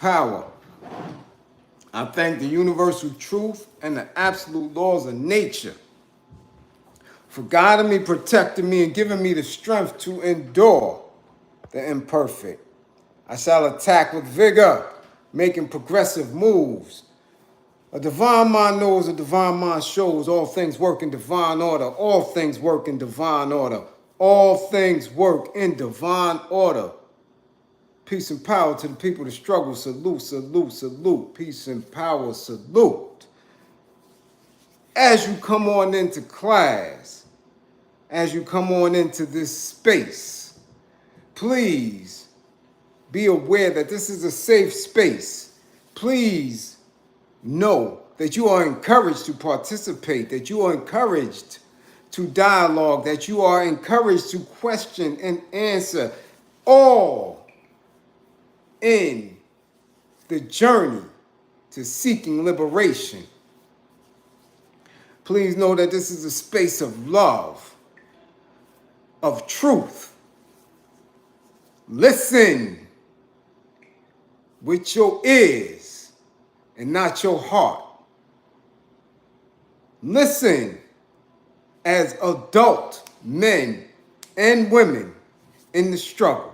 Power. I thank the universal truth and the absolute laws of nature for guiding me, protecting me, and giving me the strength to endure the imperfect. I shall attack with vigor, making progressive moves. A divine mind knows, a divine mind shows. All things work in divine order. All things work in divine order. All things work in divine order. Peace and power to the people that struggle. Salute, salute, salute. Peace and power, salute. As you come on into class, as you come on into this space, please be aware that this is a safe space. Please know that you are encouraged to participate, that you are encouraged to dialogue, that you are encouraged to question and answer, all in the journey to seeking liberation. Please know that this is a space of love, of truth. Listen with your ears and not your heart. Listen as adult men and women in the struggle.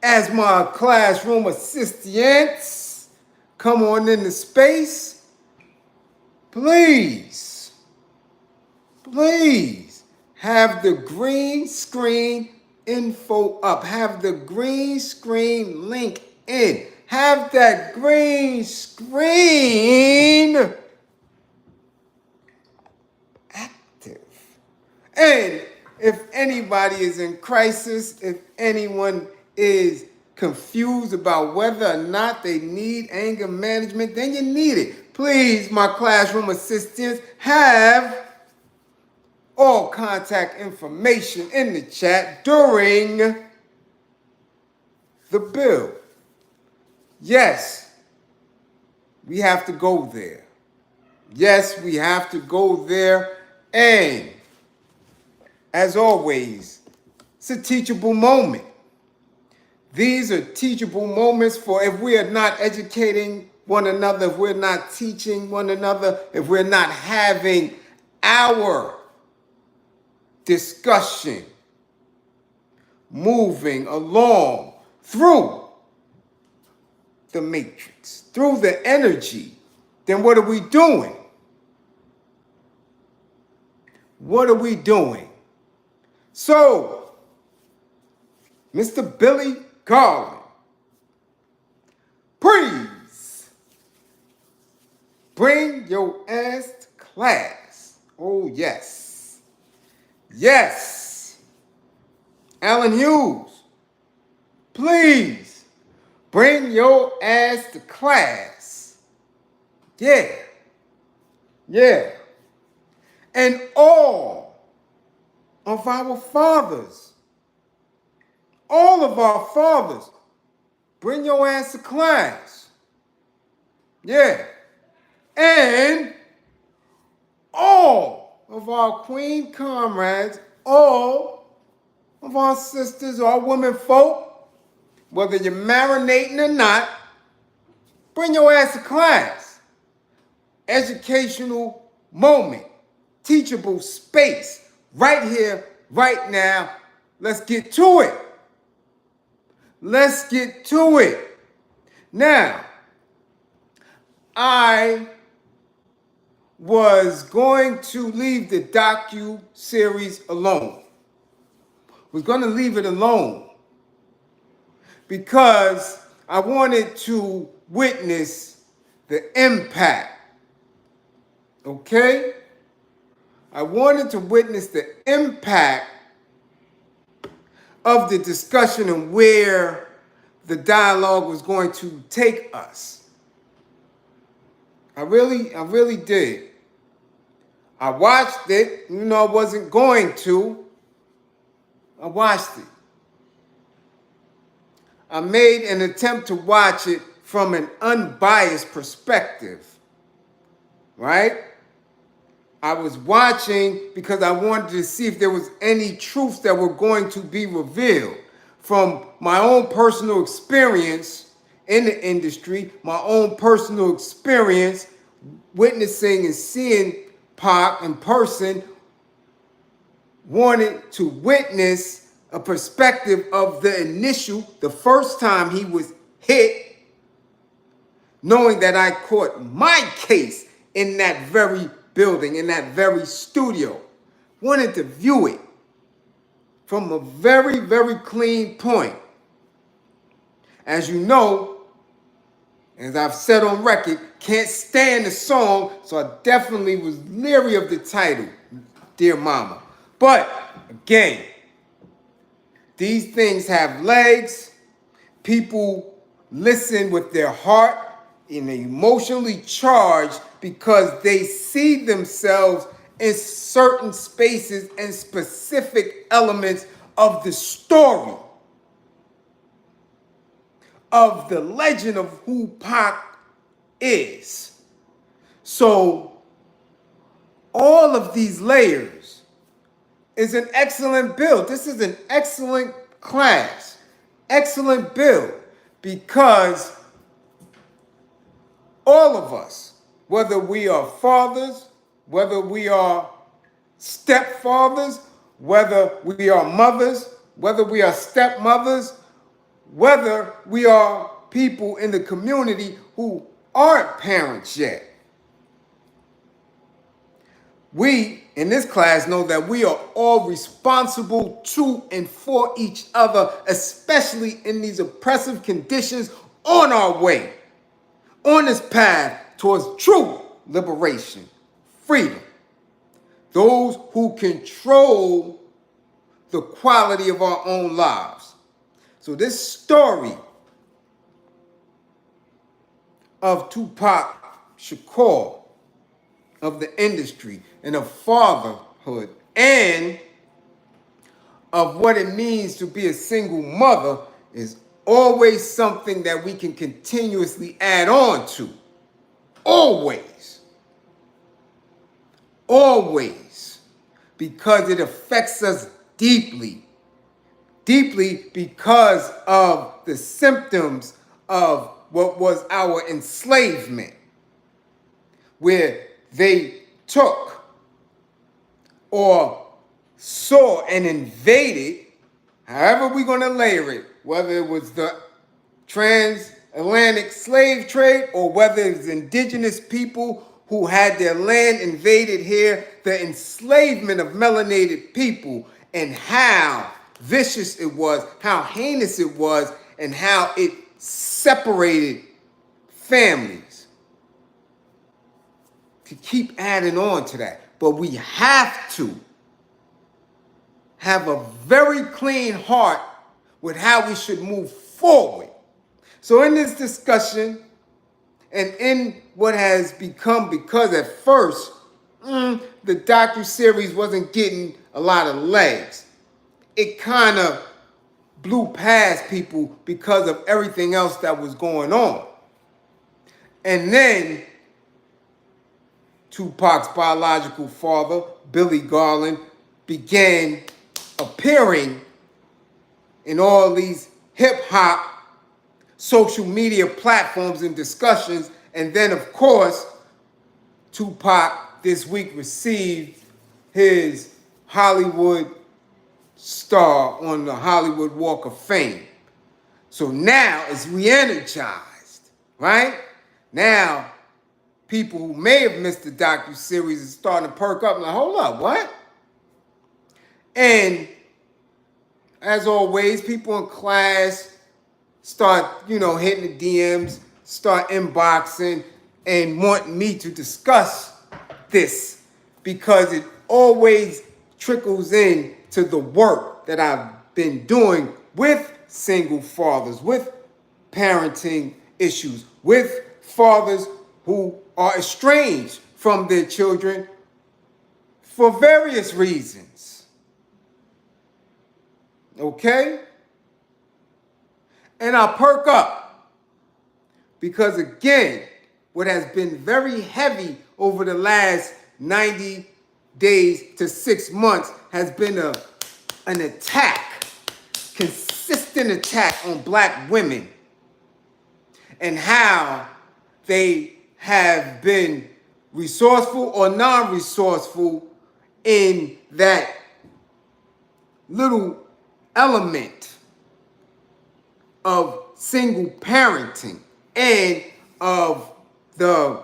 As my classroom assistants come on into space, please have the green screen info up. Have the green screen link in. Have that green screen active. And if anybody is in crisis, if anyone is confused about whether or not they need anger management, then you need it. Please, my classroom assistants, have all contact information in the chat during the build. Yes, we have to go there. Yes, we have to go there. And as always, it's a teachable moment. These are teachable moments for if we are not educating one another, if we're not teaching one another, if we're not having our discussion moving along through the matrix, through the energy, then what are we doing? What are we doing? So, Mr. Billy Garland, please bring your ass to class. Oh, yes. Yes. Alan Hughes, please bring your ass to class. Yeah. Yeah. And all of our fathers, all of our fathers, bring your ass to class. Yeah. And all of our queen comrades, all of our sisters, our women folk, whether you're marinating or not, bring your ass to class. Educational moment, teachable space, right here, right now. Let's get to it. Let's get to it. Now, I was going to leave the docu-series alone. Was going to leave it alone because I wanted to witness the impact. Okay? I wanted to witness the impact of the discussion and where the dialogue was going to take us. I really did. I watched it, even though I wasn't going to. I watched it. I made an attempt to watch it from an unbiased perspective, right? I was watching because I wanted to see if there was any truths that were going to be revealed. from my own personal experience in the industry, my own personal experience witnessing and seeing Pac in person, wanted to witness a perspective of the first time he was hit, knowing that I caught my case in that very building, in that very studio. Wanted to view it from a very, very clean point. As you know, as I've said on record, can't stand the song, so I definitely was leery of the title, Dear Mama. But again, these things have legs. People listen with their heart and they're emotionally charged because they see themselves in certain spaces and specific elements of the story, of the legend of who Pac is. So all of these layers is an excellent build. This is an excellent class, excellent build, because all of us, whether we are fathers, whether we are stepfathers, whether we are mothers, whether we are stepmothers, whether we are people in the community who aren't parents yet, we in this class know that we are all responsible to and for each other, especially in these oppressive conditions, on our way, on this path towards true liberation, freedom. Those who control the quality of our own lives. So this story of Tupac Shakur, of the industry, and of fatherhood, and of what it means to be a single mother is always something that we can continuously add on to. Always. Always. Because it affects us deeply. Deeply because of the symptoms of what was our enslavement, where they took or saw and invaded, however we're going to layer it, whether it was the transatlantic slave trade or whether it was indigenous people who had their land invaded here, the enslavement of melanated people, and how vicious it was, how heinous it was, and how it separated families. To keep adding on to that. But we have to have a very clean heart with how we should move forward. So in this discussion, and in what has become, because at first, the docuseries wasn't getting a lot of legs. It kind of blew past people because of everything else that was going on. And then Tupac's biological father, Billy Garland, began appearing in all these hip-hop social media platforms and discussions. And then, of course, Tupac this week received his Hollywood star on the Hollywood Walk of Fame. So now it's re-energized, right? Now, people who may have missed the docuseries is starting to perk up and like, hold up, what? And as always, people in class start, hitting the DMs, start inboxing and wanting me to discuss this because it always trickles in to the work that I've been doing with single fathers, with parenting issues, with fathers who are estranged from their children for various reasons. Okay? And I perk up because, again, what has been very heavy over the last 90 days to 6 months has been an attack, consistent consistent attack on black women and how they have been resourceful or non-resourceful in that little element of single parenting and of the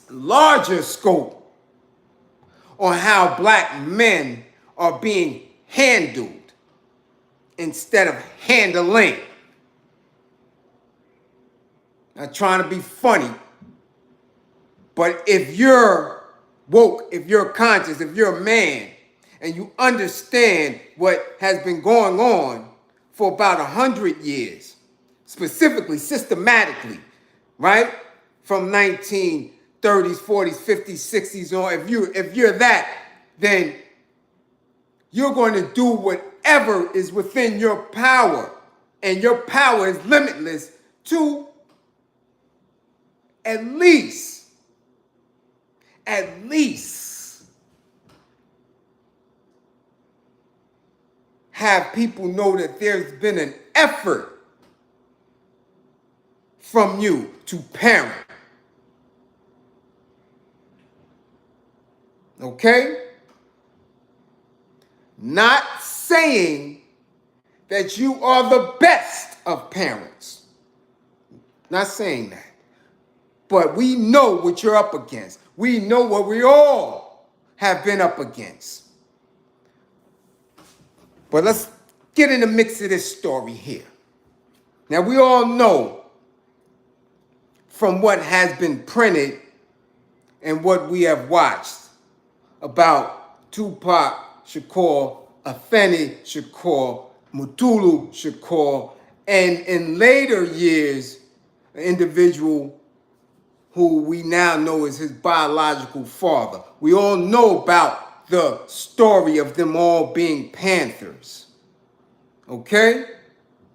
larger scope on how black men are being handled instead of handling. Not trying to be funny, but if you're woke, if you're conscious, if you're a man, and you understand what has been going on for about 100 years, specifically, systematically, right? From 1930s, 40s, 50s, 60s on. If you're that, then you're going to do whatever is within your power. And your power is limitless to at least have people know that there's been an effort from you to parent. Okay? Not saying that you are the best of parents. Not saying that. But we know what you're up against. We know what we all have been up against. But let's get in the mix of this story here. Now, we all know from what has been printed and what we have watched about Tupac Shakur, Afeni Shakur, Mutulu Shakur, and in later years, an individual who we now know is his biological father. We all know about the story of them all being Panthers. Okay?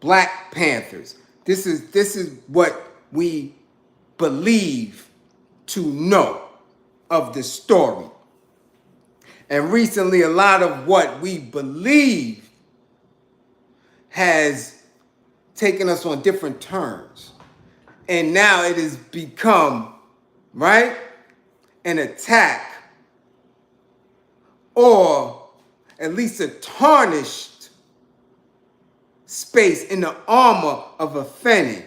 Black Panthers. This is what we believe to know of the story. And recently, a lot of what we believe has taken us on different turns. And now it has become, right, an attack or at least a tarnished space in the armor of offending.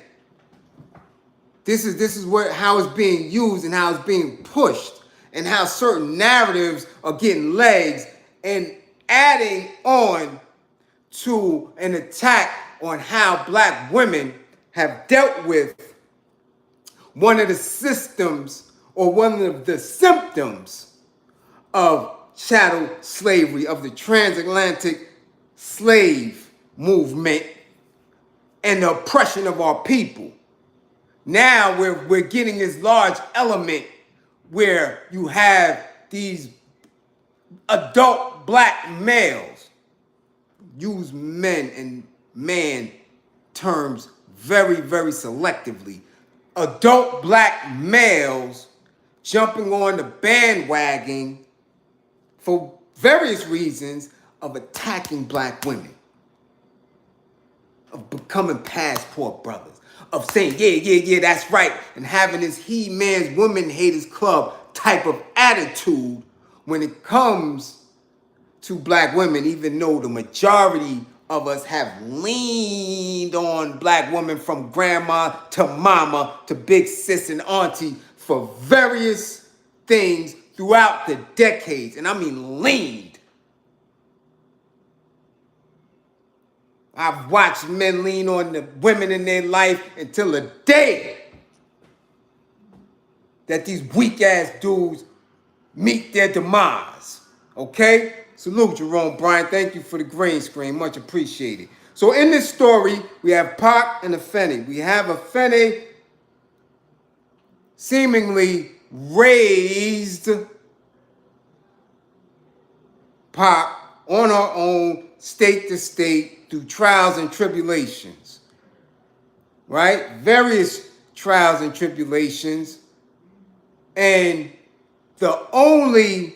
This is how it's being used and how it's being pushed and how certain narratives are getting legs and adding on to an attack on how black women have dealt with one of the systems or one of the symptoms of chattel slavery, of the transatlantic slave movement and the oppression of our people. Now we're getting this large element where you have these adult black males use men and man terms very, very selectively. Adult black males jumping on the bandwagon for various reasons of attacking black women, of becoming passport brothers, of saying, yeah, that's right, and having this he-man's woman haters club type of attitude when it comes to black women, even though the majority of us have leaned on black women from grandma to mama to big sis and auntie for various things throughout the decades. And I mean leaned. I've watched men lean on the women in their life until the day that these weak ass dudes meet their demise. Okay? Salute, Jerome Bryant. Thank you for the green screen. Much appreciated. So in this story, we have Pac and Afeni. We have Afeni seemingly raised Pac on her own, state to state, through trials and tribulations. Right? Various trials and tribulations. And the only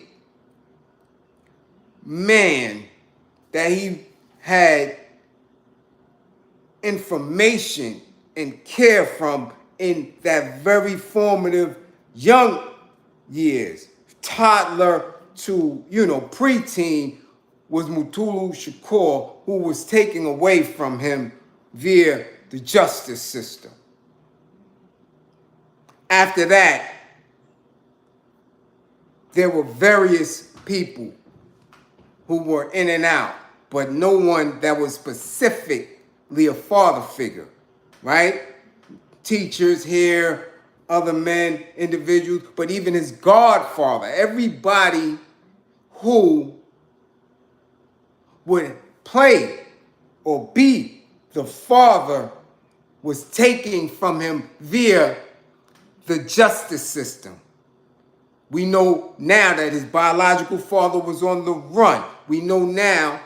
man that he had information and care from in that very formative young years, toddler to, preteen, was Mutulu Shakur, who was taken away from him via the justice system. After that, there were various people who were in and out, but no one that was specifically a father figure, right? Teachers here, other men, individuals, but even his godfather, everybody who would play or be the father was taken from him via the justice system. We know now that his biological father was on the run. We know now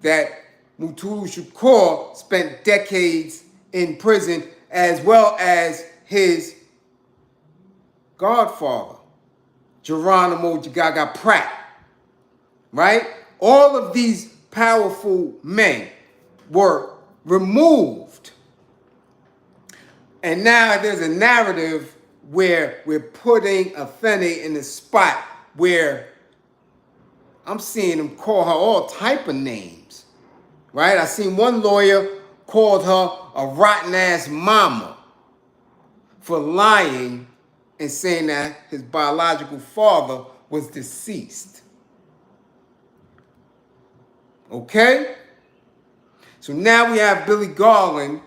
that Mutulu Shakur spent decades in prison, as well as his godfather, Geronimo Jagaga Pratt, right? All of these powerful men were removed. And now there's a narrative where we're putting Afeni in the spot where I'm seeing him call her all type of names, right? I seen one lawyer called her a rotten ass mama for lying and saying that his biological father was deceased. Okay? So now we have Billy Garland,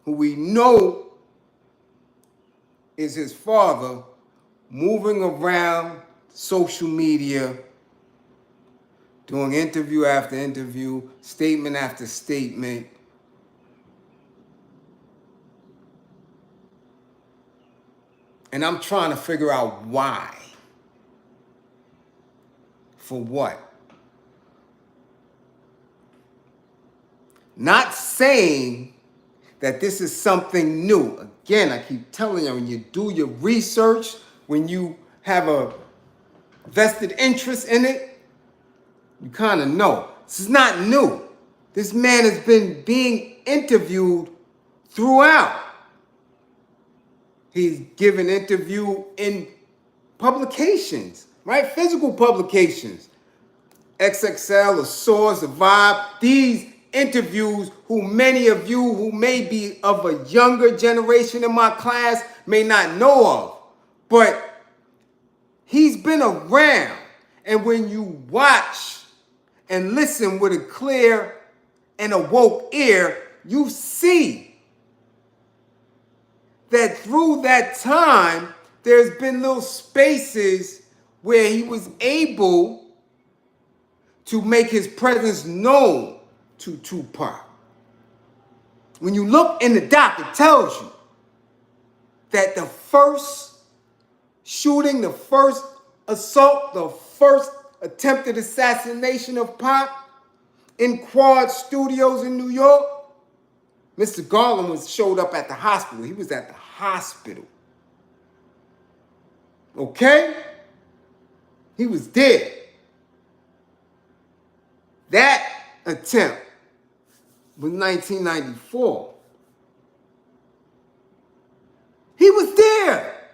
who we know is his father, moving around social media, doing interview after interview, statement after statement. And I'm trying to figure out why. For what? Not saying that this is something new. Again, I keep telling you, when you do your research, when you have a vested interest in it, you kind of know. This is not new. This man has been being interviewed throughout. He's given interview in publications, right? Physical publications. XXL, The Source, The Vibe. These interviews, who many of you who may be of a younger generation in my class may not know of. But he's been around. And when you watch and listen with a clear and awoke ear, you see that through that time, there's been little spaces where he was able to make his presence known to Tupac. When you look in the doc, it tells you that the first shooting, the first assault, the first attempted assassination of Pac in Quad Studios in New York, Mr. Garland showed up at the hospital. He was at the hospital. Okay? He was there. That attempt was 1994. He was there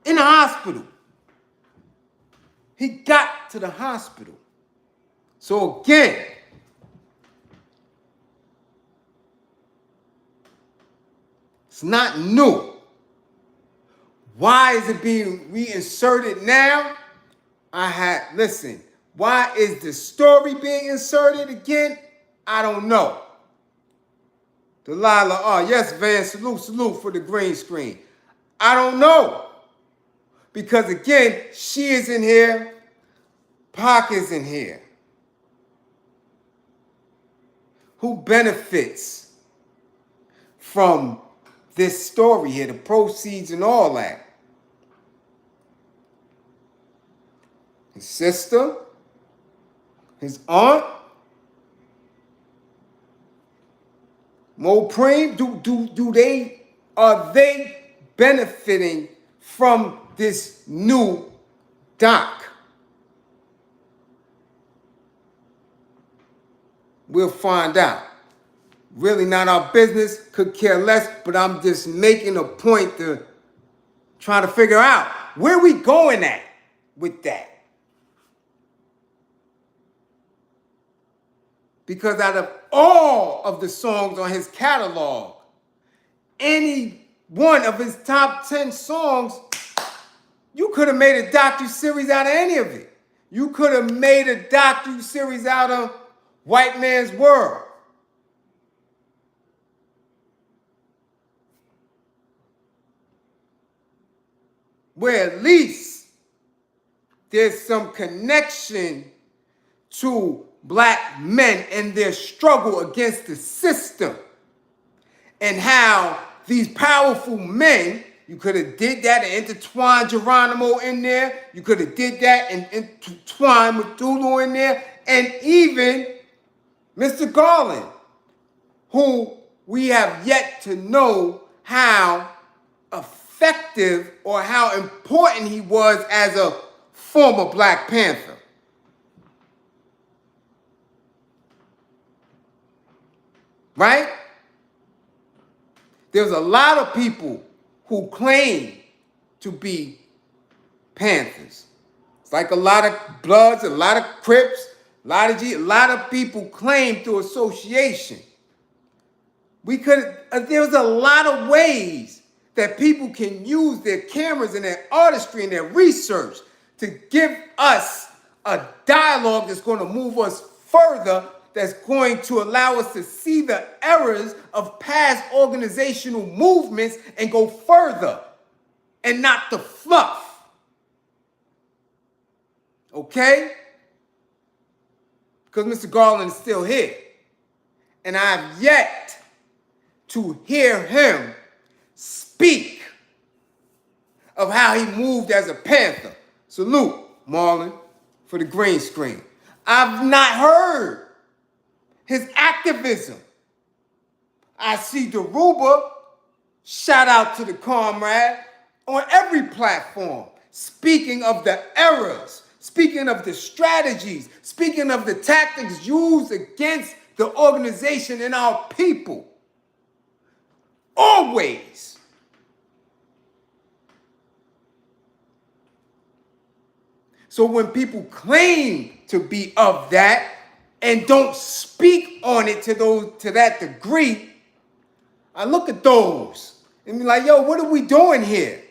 in the hospital. He got to the hospital. So again, it's not new. Why is it being reinserted now? Listen, why is the story being inserted again? I don't know. Delilah, yes, Van, salute for the green screen. I don't know. Because again, she is in here, Pac is in here. Who benefits from this story here, the proceeds and all that? His sister, his aunt, Mopreme, are they benefiting from this new doc? We'll find out. Really not our business, could care less, but I'm just making a point to try to figure out where we going at with that. Because out of all of the songs on his catalog, any one of his top 10 songs, you could have made a docu-series out of any of it. You could have made a docu-series out of White Man's World. Where at least there's some connection to black men and their struggle against the system. And how these powerful men, you could have did that and intertwined Geronimo in there. You could have did that and intertwined Cthulhu in there. And even Mr. Garland, who we have yet to know how effective or how important he was as a former Black Panther. Right? There's a lot of people who claim to be Panthers. It's like a lot of Bloods, a lot of Crips, a lot of people claim through association. There's a lot of ways that people can use their cameras and their artistry and their research to give us a dialogue that's going to move us further, that's going to allow us to see the errors of past organizational movements and go further and not the fluff. Okay? Because Mr. Garland is still here. And I have yet to hear him speak of how he moved as a Panther. Salute, Marlon, for the green screen. I've not heard his activism. I see Daruba, shout out to the comrade, on every platform, speaking of the errors, speaking of the strategies, speaking of the tactics used against the organization and our people. Always. So when people claim to be of that and don't speak on it to that degree, I look at those and be like, yo, what are we doing here?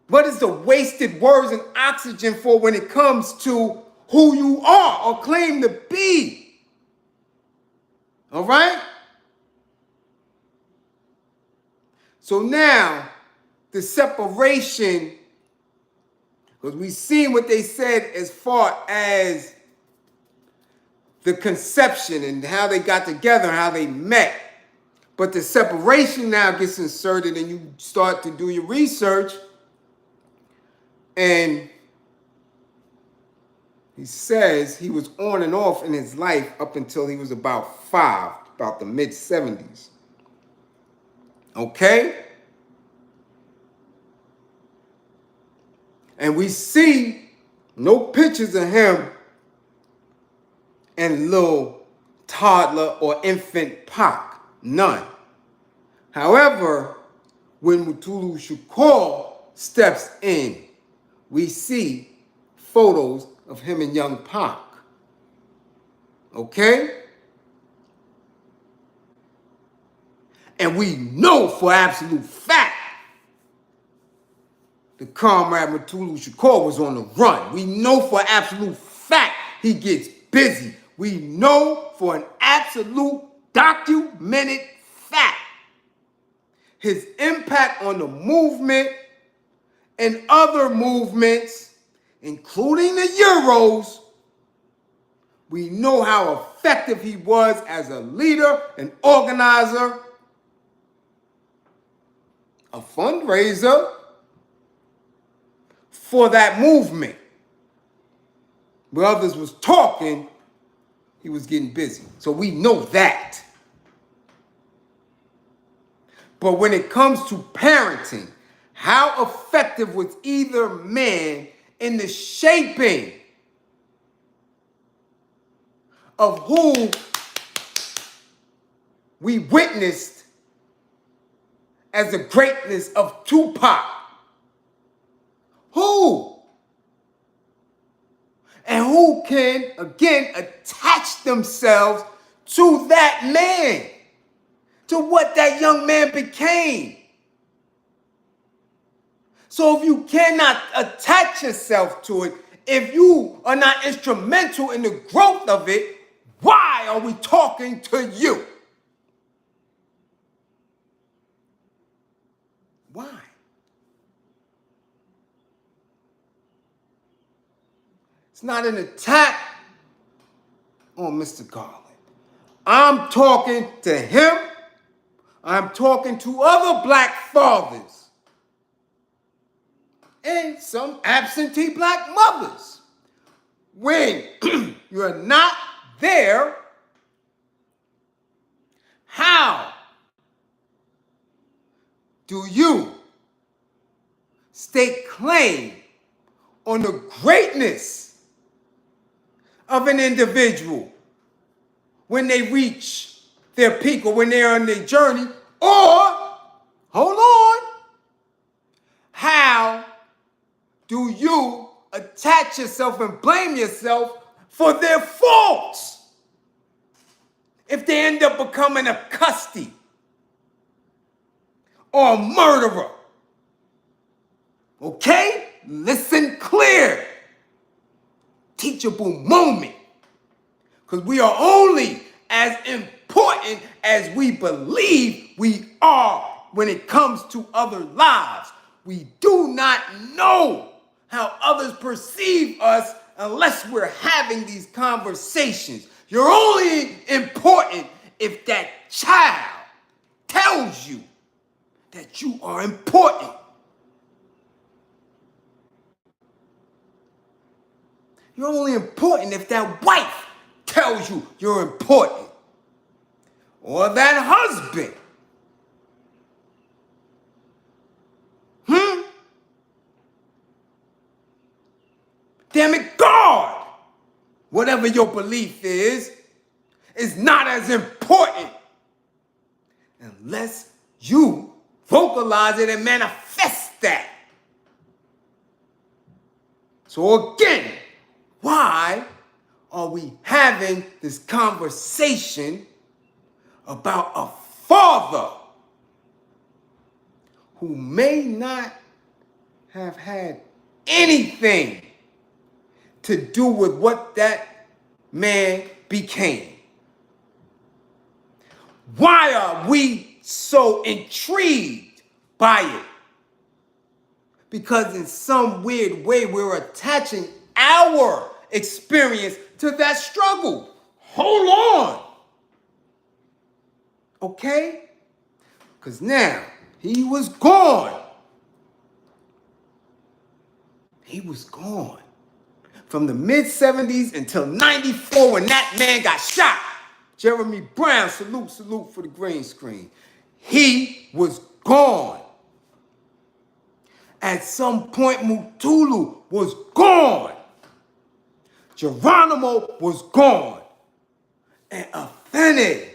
What is the wasted words and oxygen for when it comes to who you are or claim to be? All right? So now, the separation, because we've seen what they said as far as the conception and how they got together, how they met. But the separation now gets inserted and you start to do your research. And he says he was on and off in his life up until he was about 5, about the mid-70s. Okay? And we see no pictures of him and little toddler or infant Pac. None. However, when Cthulhu Shakur steps in, we see photos of him and young Pac. Okay? And we know for absolute fact the comrade Cthulhu Shakur was on the run. We know for absolute fact he gets busy. We know for an absolute documented fact his impact on the movement and other movements, including the Euros. We know how effective he was as a leader, an organizer, a fundraiser for that movement. Where others was talking, he was getting busy. So we know that. But when it comes to parenting, how effective was either man in the shaping of who we witnessed as the greatness of Tupac. Who? And who can, again, attach themselves to that man, to what that young man became. So if you cannot attach yourself to it, if you are not instrumental in the growth of it, why are we talking to you? Why? It's not an attack on Mr. Garland. I'm talking to him. I'm talking to other black fathers and some absentee black mothers. When you're not there, how do you stake claim on the greatness of an individual when they reach their peak or when they're on their journey? Or, hold on, how do you attach yourself and blame yourself for their faults if they end up becoming a custody or a murderer? Okay? Listen clear. Teachable moment. Because we are only as important as we believe we are when it comes to other lives. We do not know how others perceive us unless we're having these conversations. You're only important if that child tells you that you are important. You're only important if that wife tells you you're important. Or that husband. Damn it, God, whatever your belief is not as important unless you vocalize it and manifest that. So again, why are we having this conversation about a father who may not have had anything to do with what that man became? Why are we so intrigued by it? Because in some weird way, we're attaching our experience to that struggle. Hold on. Okay? Because now, he was gone. He was gone. From the mid-70s until 94 when that man got shot. Jeremy Brown, salute for the green screen. He was gone. At some point, Mutulu was gone. Geronimo was gone. And Athene,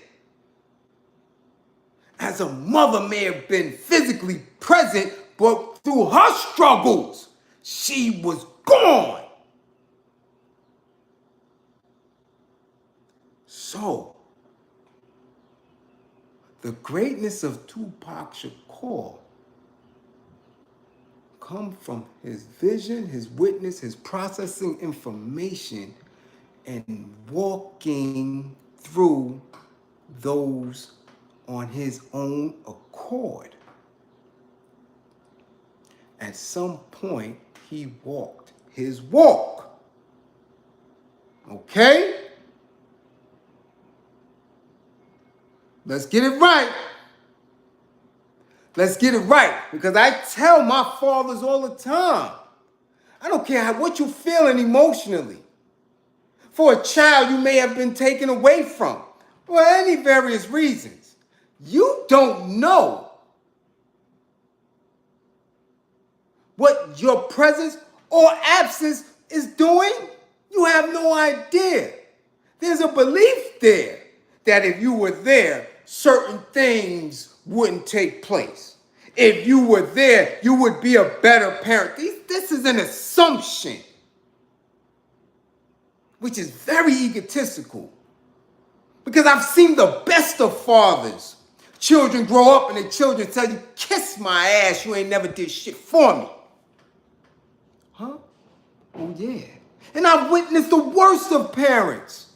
as a mother, may have been physically present, but through her struggles, she was gone. So, the greatness of Tupac Shakur come from his vision, his witness, his processing information, and walking through those on his own accord. At some point, he walked his walk. Okay? Let's get it right. Let's get it right. Because I tell my fathers all the time, I don't care what you're feeling emotionally. For a child you may have been taken away from for any various reasons. You don't know what your presence or absence is doing. You have no idea. There's a belief there that if you were there, certain things wouldn't take place. If you were there, you would be a better parent. This is an assumption, which is very egotistical. Because I've seen the best of fathers. Children grow up and the children tell you, kiss my ass, you ain't never did shit for me. Huh? Oh yeah. And I've witnessed the worst of parents.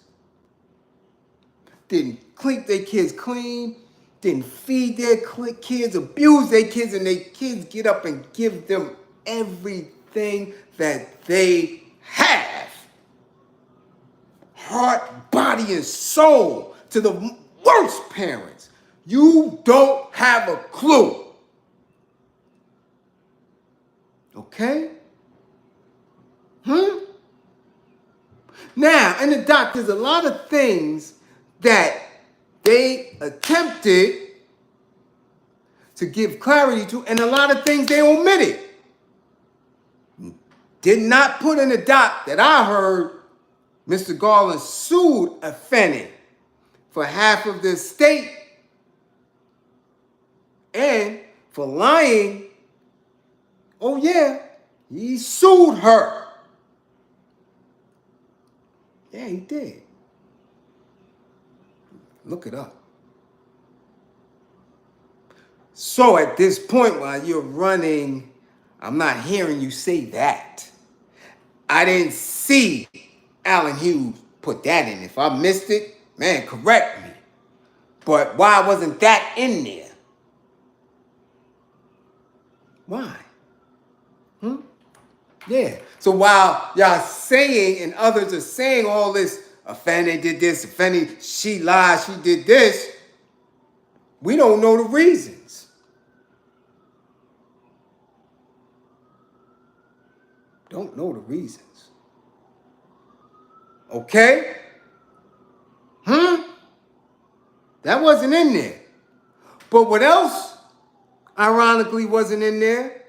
Didn't keep their kids clean, didn't feed their kids, abuse their kids, and their kids get up and give them everything that they have. Heart, body, and soul to the worst parents. You don't have a clue. Okay? Now, in the doc, there's a lot of things that they attempted to give clarity to, and a lot of things they omitted. Did not put in the doc that I heard Mr. Garland sued a Fennec for half of the estate and for lying. Oh yeah, he sued her. Yeah, he did. Look it up. So at this point, while you're running, I'm not hearing you say that. I didn't see Alan Hughes put that in. If I missed it, man, correct me. But why wasn't that in there? Why? Yeah. So while y'all saying and others are saying all this, Fanny did this, Fanny, she lied, she did this, we don't know the reasons. Don't know the reasons. Okay? That wasn't in there. But what else, ironically, wasn't in there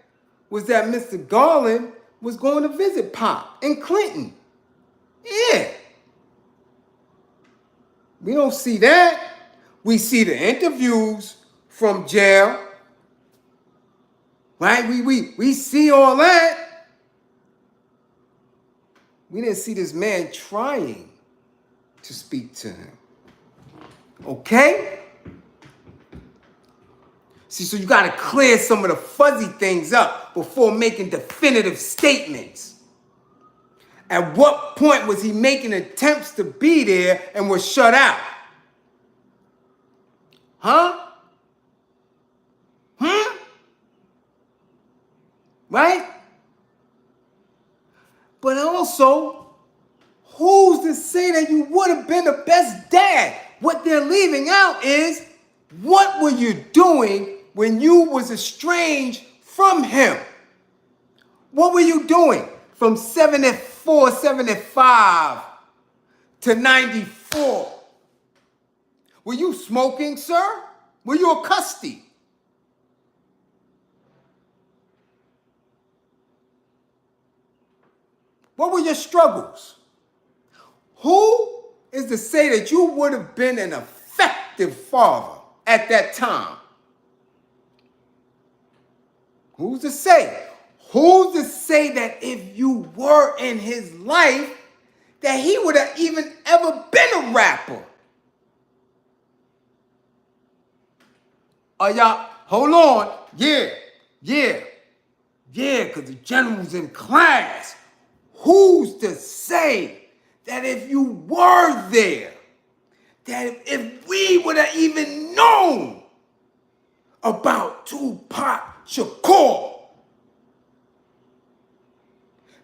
was that Mr. Garland was going to visit Pop in Clinton. Yeah. We don't see that. We see the interviews from jail. Right? We see all that. We didn't see this man trying to speak to him. Okay? See, so you got to clear some of the fuzzy things up before making definitive statements. At what point was he making attempts to be there and was shut out? Right? But also, who's to say that you would have been the best dad? What they're leaving out is, what were you doing when you was estranged from him? What were you doing from 74, 75 to 94? Were you smoking, sir? Were you a custody? What were your struggles? Who is to say that you would have been an effective father at that time? Who's to say? Who's to say that if you were in his life, that he would have even ever been a rapper? Y'all, hold on. Yeah, because the general's in class. Who's to say that if you were there, that if we would have even known about Tupac Shakur?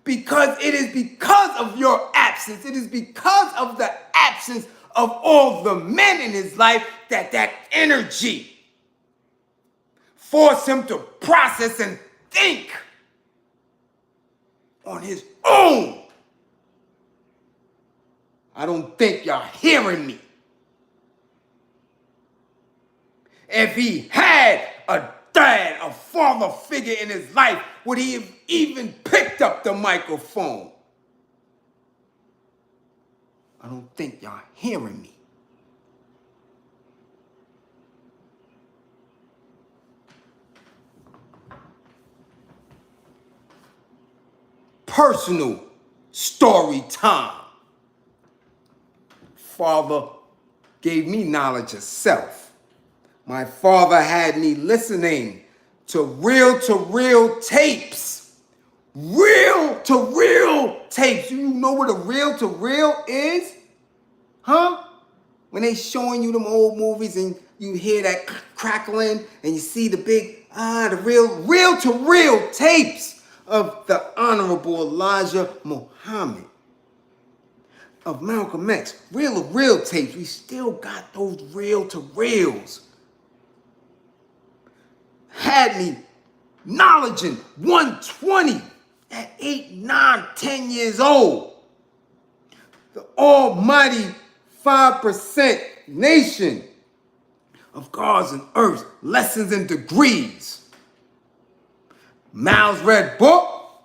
Because it is because of your absence, it is because of the absence of all the men in his life that energy forced him to process and think on his own. I don't think y'all hearing me. If he had a dad, a father figure in his life, would he have even picked up the microphone? I don't think y'all hearing me. Personal story time. Father gave me knowledge of self. My father had me listening to reel tapes. Reel tapes. You know what a reel is? Huh? When they showing you them old movies and you hear that crackling and you see the big, the reel tapes of the Honorable Elijah Muhammad, of Malcolm X. Reel tapes. We still got those reel-to-reels. Had me knowledge in 120 at 8, 9, 10 years old. The almighty 5% nation of gods and earth, lessons and degrees. Mal's Red Book,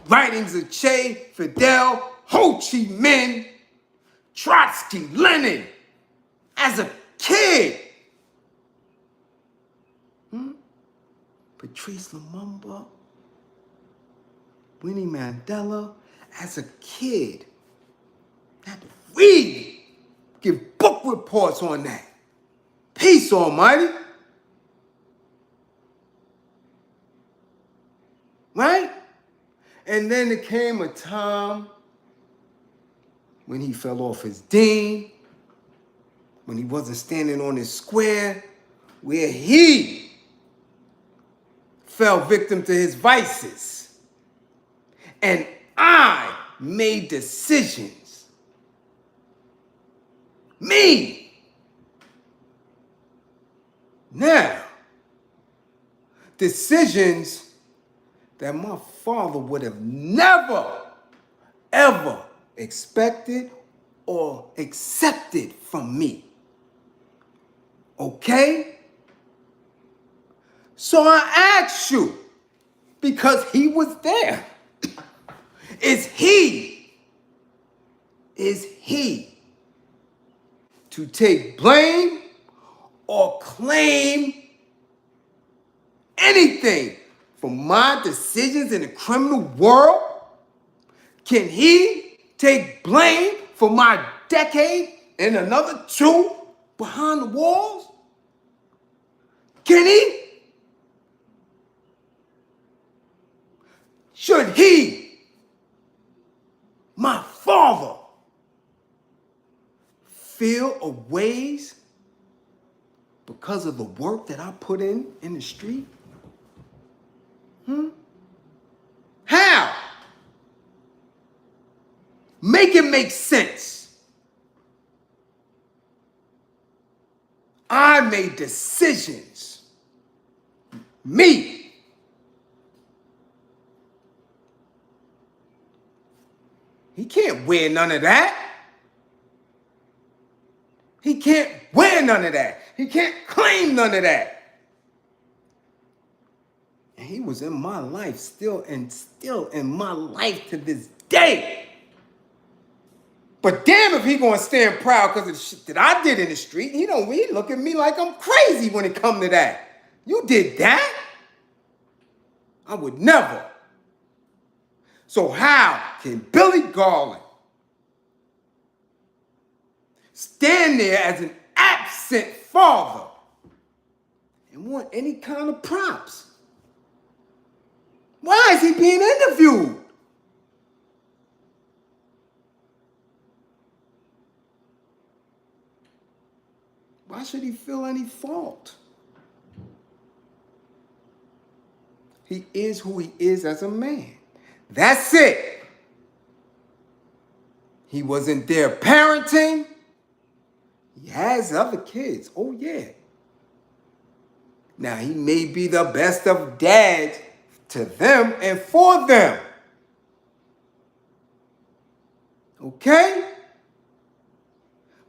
writings of Che, Fidel, Ho Chi Minh, Trotsky, Lenin. As a kid, Patrice Lumumba, Winnie Mandela. As a kid, I had to read, give book reports on that. Peace, Almighty. Right? And then there came a time when he fell off his dean, when he wasn't standing on his square, where he fell victim to his vices. And I made decisions. Me. Now, decisions that my father would have never, ever expected or accepted from me. Okay? So I ask you, because he was there, is he to take blame or claim anything for my decisions in the criminal world? Can he take blame for my decade and another 2 behind the walls? Can he? Should he, my father, feel a ways because of the work that I put in the street? How? Make it make sense. I made decisions. Me. He can't wear none of that. He can't wear none of that. He can't claim none of that. And he was in my life still in my life to this day. But damn if he gonna stand proud because of the shit that I did in the street. He look at me like I'm crazy when it come to that. You did that? I would never. So how can Billy Garland stand there as an absent father and want any kind of props? Why is he being interviewed? Why should he feel any fault? He is who he is as a man. That's it. He wasn't there parenting. He has other kids. Oh, yeah. Now, he may be the best of dads to them and for them. Okay?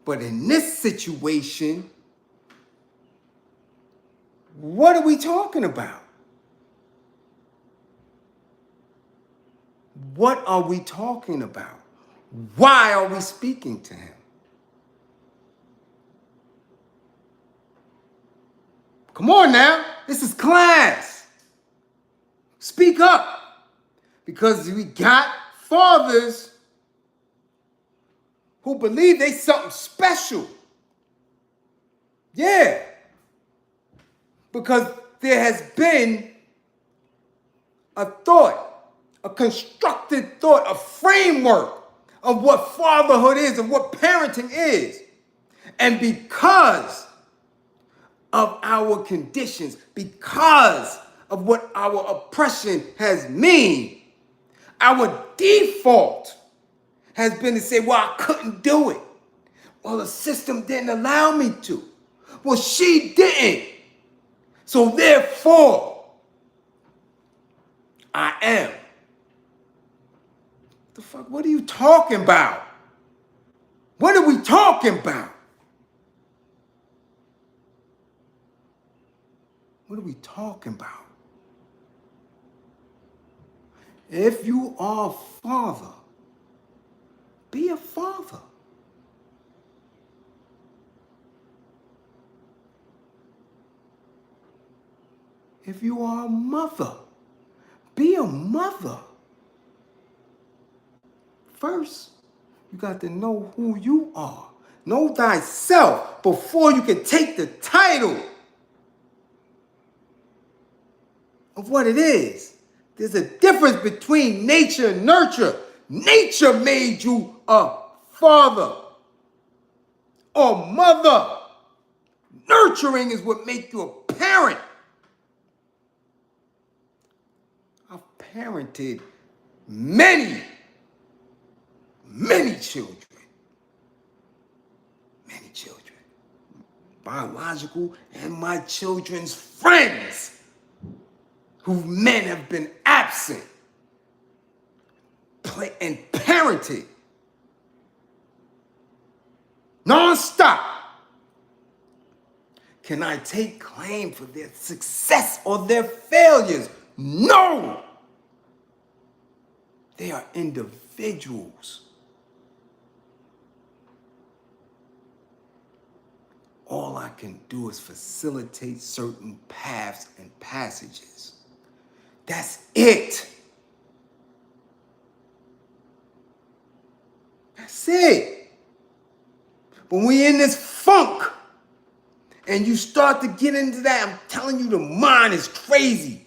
But in this situation, what are we talking about? What are we talking about? Why are we speaking to him? Come on now. This is class. Speak up. Because we got fathers who believe they something special. Yeah. Because there has been a thought, a constructed thought, a framework of what fatherhood is and what parenting is. And because of our conditions, because of what our oppression has mean, our default has been to say, well, I couldn't do it. Well, the system didn't allow me to. Well, she didn't. So therefore, I am. The fuck, what are you talking about? What are we talking about? What are we talking about? If you are a father, be a father. If you are a mother, be a mother. First, you got to know who you are. Know thyself before you can take the title of what it is. There's a difference between nature and nurture. Nature made you a father or mother. Nurturing is what makes you a parent. I've parented many children. Many children. Biological and my children's friends whose men have been absent and parented non-stop. Can I take claim for their success or their failures? No! They are individuals. All I can do is facilitate certain paths and passages. That's it. That's it. When we in this funk and you start to get into that, I'm telling you, the mind is crazy.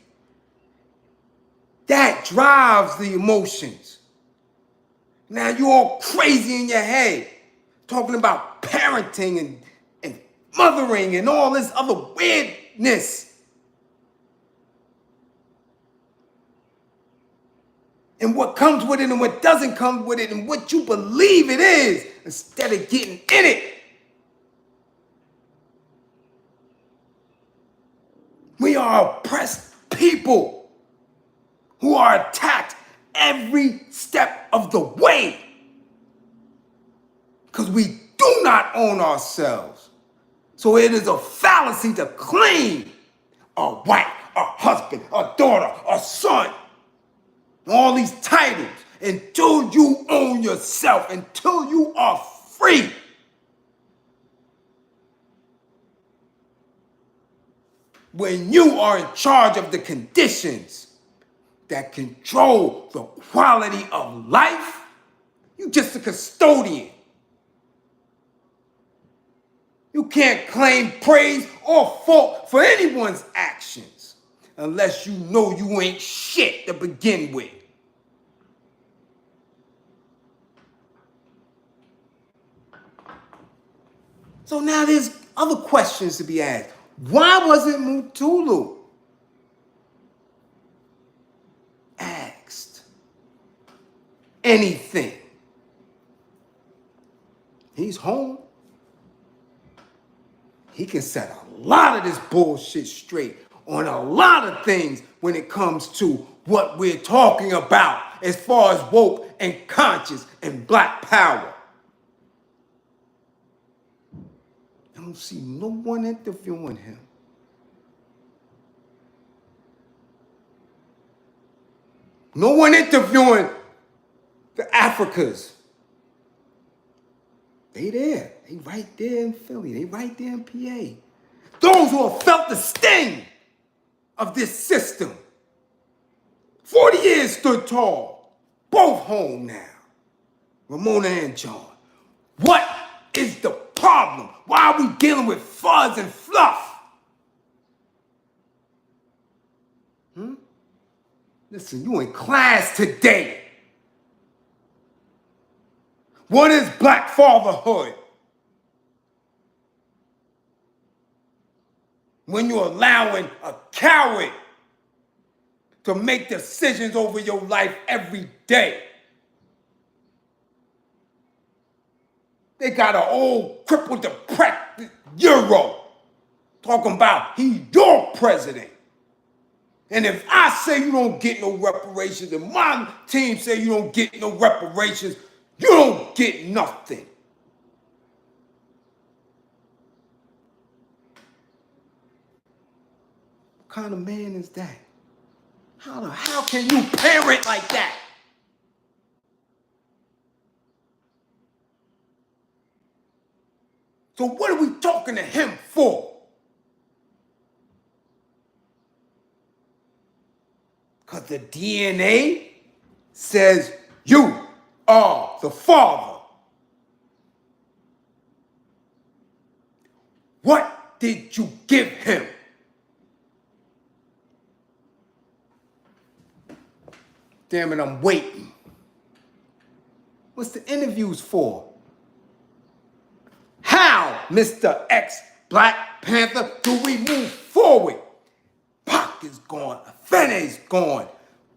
That drives the emotions. Now you're all crazy in your head, talking about parenting and mothering and all this other weirdness. And what comes with it and what doesn't come with it and what you believe it is instead of getting in it. We are oppressed people who are attacked every step of the way because we do not own ourselves. So it is a fallacy to claim a wife, a husband, a daughter, a son, all these titles until you own yourself, until you are free. When you are in charge of the conditions that control the quality of life, you're just a custodian. You can't claim praise or fault for anyone's actions unless you know you ain't shit to begin with. So now there's other questions to be asked. Why wasn't Mutulu asked anything? He's home. He can set a lot of this bullshit straight on a lot of things when it comes to what we're talking about as far as woke and conscious and black power. I don't see no one interviewing him. No one interviewing the Africans They there. They right there in Philly. They right there in PA. Those who have felt the sting of this system. 40 years stood tall. Both home now. Ramona and John. What is the problem? Why are we dealing with fuzz and fluff? Listen, you in class today. What is black fatherhood? When you're allowing a coward to make decisions over your life every day. They got an old crippled depressed Euro talking about he your president. And if I say you don't get no reparations and my team say you don't get no reparations, you don't get nothing. What kind of man is that? How can you parent like that? So what are we talking to him for? Because the DNA says you are the father. What did you give him? Damn it, I'm waiting. What's the interviews for? How, Mr. X Black Panther, do we move forward? Pac is gone. Afene is gone.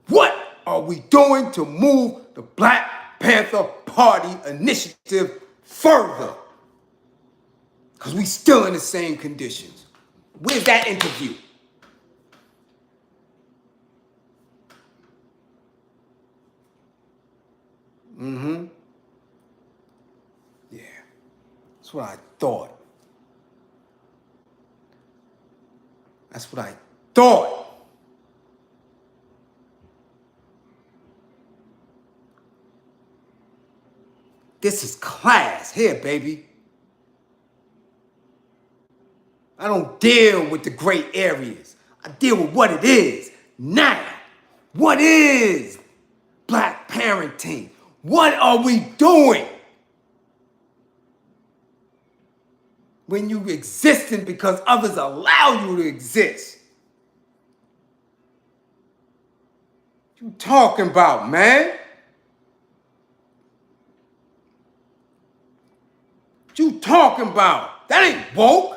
What are we doing to move the Black Panther Party initiative further? Because we still in the same conditions. Where's that interview? Yeah, that's what I thought. That's what I thought. This is class here, baby. I don't deal with the gray areas. I deal with what it is now. What is black parenting? What are we doing? When you existing because others allow you to exist. What you talking about, man? What you talking about? That ain't woke.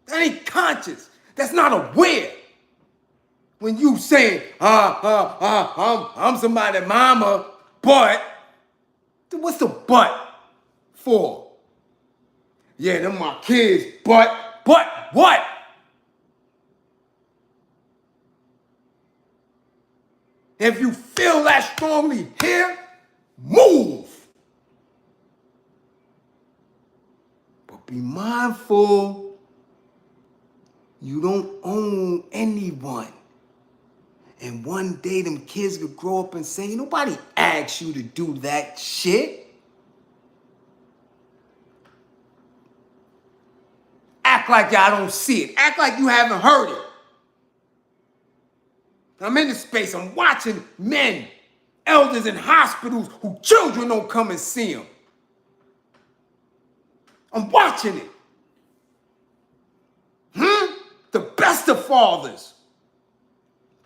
That ain't conscious. That's not aware. When you saying, I'm somebody's mama, but, what's the but for? Yeah, them my kids, but what? If you feel that strongly here, move. But be mindful, you don't own anyone. And one day them kids could grow up and say, nobody asked you to do that shit. Act like y'all don't see it. Act like you haven't heard it. I'm in this space, I'm watching men, elders in hospitals whose children don't come and see them. I'm watching it. The best of fathers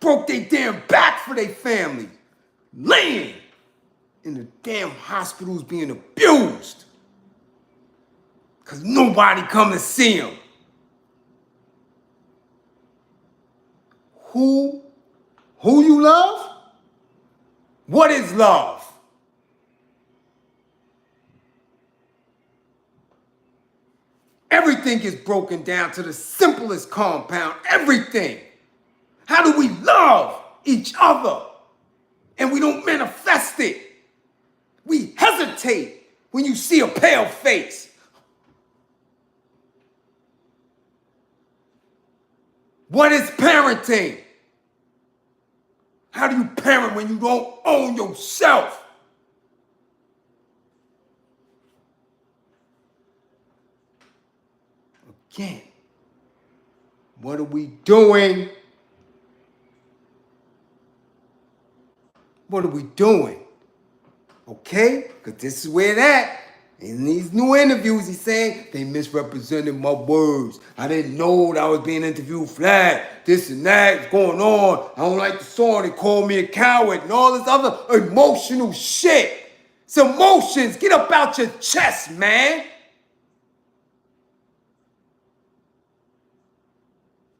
broke their damn back for their family, laying in the damn hospitals being abused because nobody come to see them. Who you love? What is love? Everything is broken down to the simplest compound. Everything. How do we love each other? And we don't manifest it. We hesitate when you see a pale face. What is parenting? How do you parent when you don't own yourself? again. What are we doing? What are we doing? Okay? Because this is where that. In these new interviews, he's saying they misrepresented my words. I didn't know that I was being interviewed flat. This and that is going on. I don't like the song. They called me a coward and all this other emotional shit. It's emotions. Get up out your chest, man.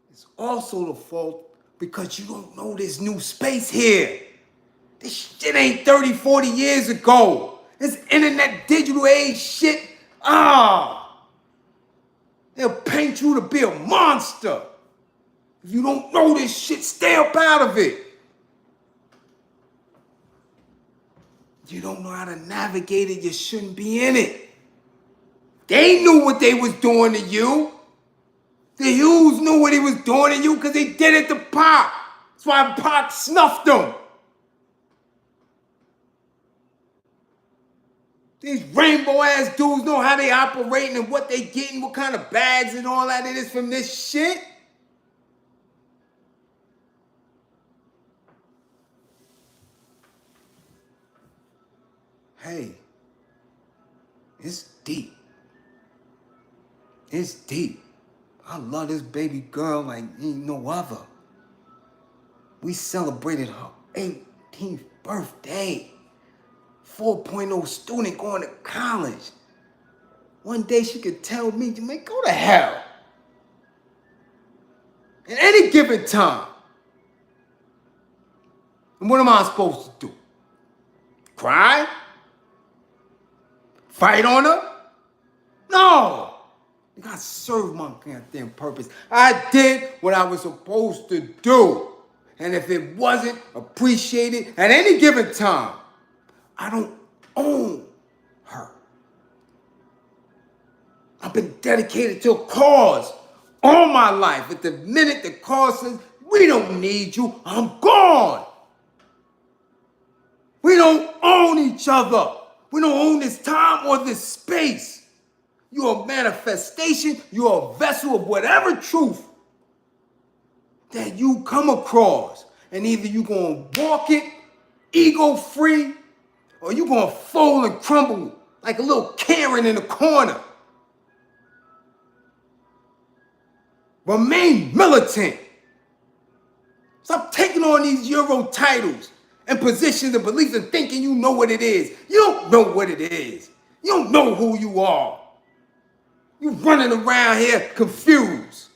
It's also the fault because you don't know this new space here. This shit ain't 30, 40 years ago. This internet digital age shit, they'll paint you to be a monster. If you don't know this shit, stay up out of it. You don't know how to navigate it, you shouldn't be in it. They knew what they was doing to you. The Hughes knew what he was doing to you because they did it to Pac. That's why Pac snuffed them. These rainbow-ass dudes know how they operating and what they getting, what kind of bags and all that it is from this shit. Hey, it's deep. It's deep. I love this baby girl like ain't no other. We celebrated her 18th birthday. 4.0 student going to college. One day she could tell me, man, go to hell. At any given time. And what am I supposed to do? Cry? Fight on her? No. I gotta serve my goddamn purpose. I did what I was supposed to do. And if it wasn't appreciated at any given time, I don't own her. I've been dedicated to a cause all my life. At the minute the cause says, we don't need you, I'm gone. We don't own each other. We don't own this time or this space. You're a manifestation. You're a vessel of whatever truth that you come across. And either you're going to walk it ego-free or you're going to fold and crumble like a little Karen in the corner. Remain militant. Stop taking on these Euro titles and positions and beliefs and thinking you know what it is. You don't know what it is. You don't know who you are. You running around here confused.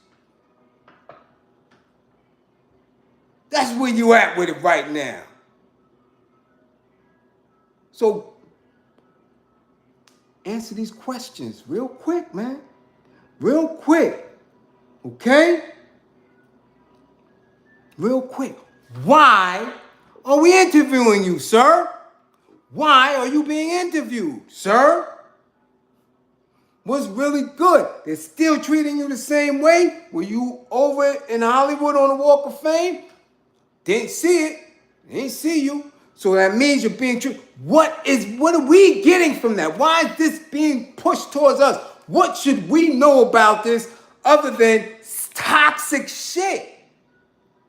That's where you at with it right now. So answer these questions real quick, man. Real quick. Okay? Real quick. Why are we interviewing you, sir? Why are you being interviewed, sir? What's really good? They're still treating you the same way? Were you over in Hollywood on the Walk of Fame? Didn't see it. Didn't see you. So that means you're being treated. What are we getting from that? Why is this being pushed towards us? What should we know about this other than toxic shit?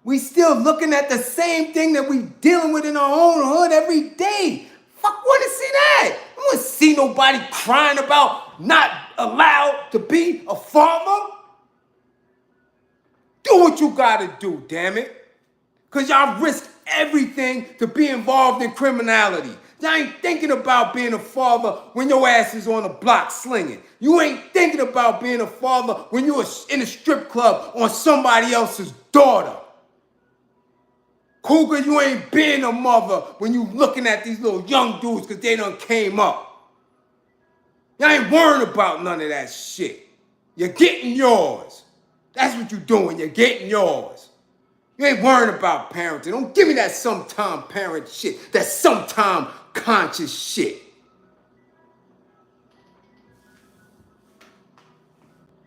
We still looking at the same thing that we dealing with in our own hood every day. Fuck, want to see that? I want to see nobody crying about not allowed to be a farmer. Do what you gotta do, damn it. Because y'all risk everything to be involved in criminality. Y'all ain't thinking about being a father when your ass is on the block slinging. You ain't thinking about being a father when you're in a strip club on somebody else's daughter. Cougar, you ain't being a mother when you looking at these little young dudes because they done came up. Y'all ain't worrying about none of that shit. You're getting yours. That's what you're doing. You're getting yours. You ain't worrying about parenting. Don't give me that sometime parent shit. That sometime conscious shit.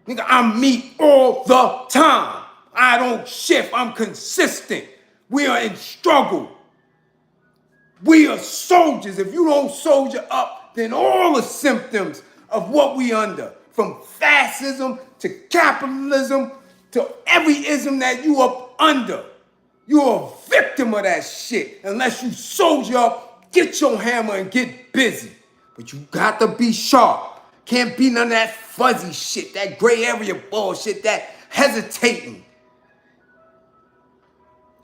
Nigga, I meet all the time. I don't shift. I'm consistent. We are in struggle. We are soldiers. If you don't soldier up, then all the symptoms of what we under from fascism to capitalism to every ism that you up under. You're a victim of that shit unless you soldier up, get your hammer and get busy. But you got to be sharp. Can't be none of that fuzzy shit, that gray area bullshit, that hesitating.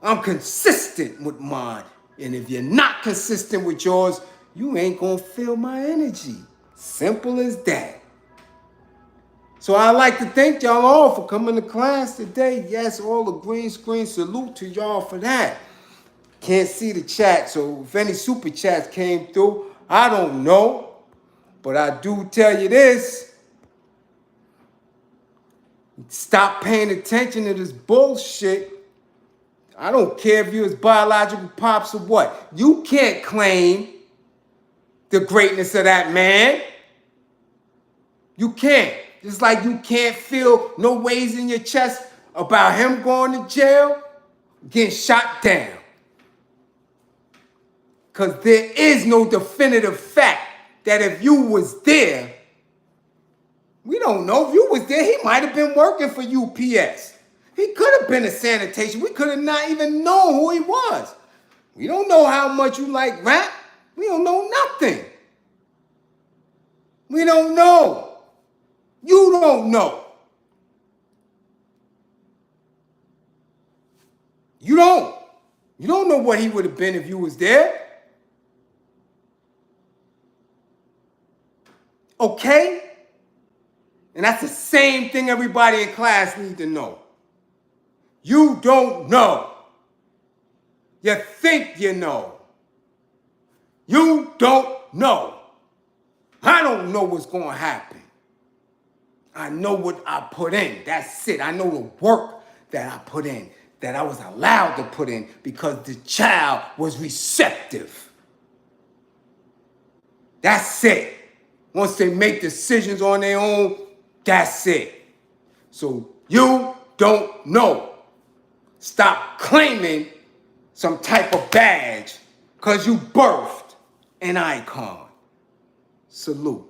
I'm consistent with mine. And if you're not consistent with yours, you ain't gonna feel my energy. Simple as that. So I'd like to thank y'all all for coming to class today. Yes, all the green screen salute to y'all for that. Can't see the chat, so if any super chats came through, I don't know. But I do tell you this. Stop paying attention to this bullshit. I don't care if you his biological pops or what. You can't claim the greatness of that man. You can't. Just like you can't feel no ways in your chest about him going to jail, getting shot down. Because there is no definitive fact that if you was there, we don't know if you was there, he might have been working for UPS. He could have been a sanitation. We could have not even known who he was. We don't know how much you like rap. We don't know nothing. We don't know. You don't know. You don't. You don't know what he would have been if you was there. Okay? And that's the same thing everybody in class needs to know. You don't know. You think you know. You don't know. I don't know what's going to happen. I know what I put in. That's it. I know the work that I put in, that I was allowed to put in because the child was receptive. That's it. Once they make decisions on their own, that's it. So you don't know. Stop claiming some type of badge because you birthed an icon. Salute.